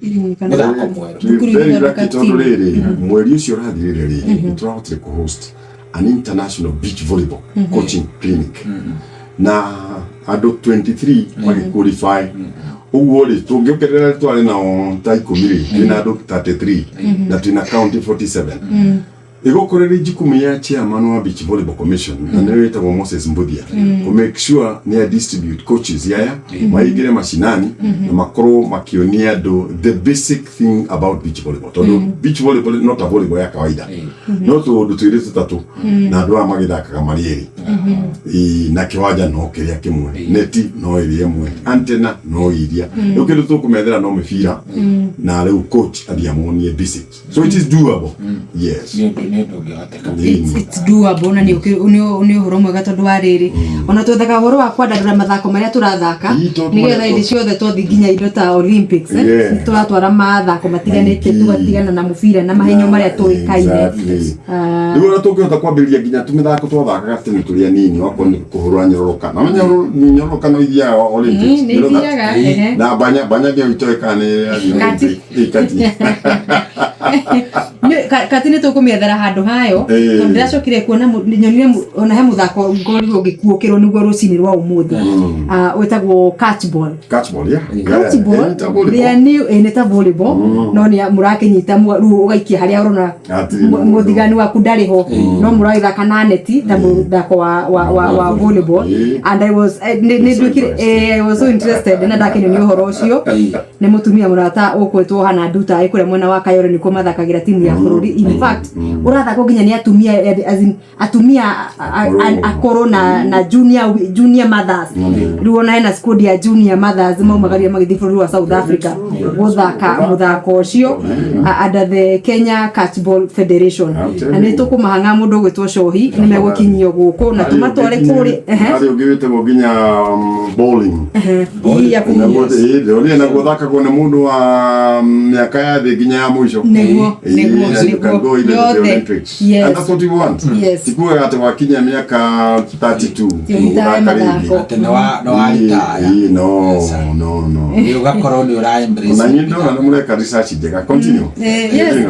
very lucky tondu riri mweri ucio urathirire riri turahotire ku host an international beach volleyball coaching clinic na andu 23 magiqualify uguo ri tungiokerera twari nao ta 10 na andu 33 na twina county 47 igukorera ijikumi ya chairman wa Beach Volleyball Commission na niwe wetagwo Moses Mbuthia to make sure ni distribute coaches yaya maigire mashinani na makoro makionia do the basic thing about beach volleyball. Tondo beach volleyball not a volleyball ya kawaida no to twire tutatu na andu amagithakaga marieri na kiwanja no kiria kimwe neti no iria imwe antenna no iria ukindu tukumethera no mifira na riu coach athiamonie basic so it is doable. Yes, it's doable na ni uhoro mwega tondu wa riri ona twethaga horo wa kwandandura mathako maria turathaka nigetha indi ciothe twathi nginya indo ta Olympics turatwara mathako matiganite tugatigana na mubira na mahenyo maria tuikaine riu ona tungihota kwambiriria nginya tumithako twathakaga tene turia nini wako ni kuhurwa nyororoka na nyororoka no ithia Olympics na banya ndio itoekane kati katini tukumiethera handu hayo ndiracokire kuona nyonire ona he muthako ngori ugikuokirwo niguo rucini rwa umuthi wetagwo catchball ya ni eneta volleyball no ni murakinyita ru ugaikia haria urona muthigani waku ndari ho no muraithaka na neti ta muthako wa volleyball and I was so interested na ndakini ni uhoro ucio ni mutumia murata ukwetwo hana nduta ikure mwena wa Kayore niko mathakagira timu ya bururi. In fact urathaka nginya ni atumia akoro na junior mothers ruona ena squad ya junior mothers maumagaria magithi bururi wa South Africa guthaka muthako ucio under the Kenya Catchball Federation na ni tukumahanga mundu gwitwo Shohi ni megukinyio guku na tumatware kuri ari ugirite nginya bowling ya kumwe ndio na guthaka kwa mundu wa miaka ya nginya ya mwisho niguo yote. Yes. And that's what we want. Yes. Tikuwe hata wakinya miaka 32 no. Ni ugakorwo ni ura embrace. Na nyindo na mureka research njega continue. Yes.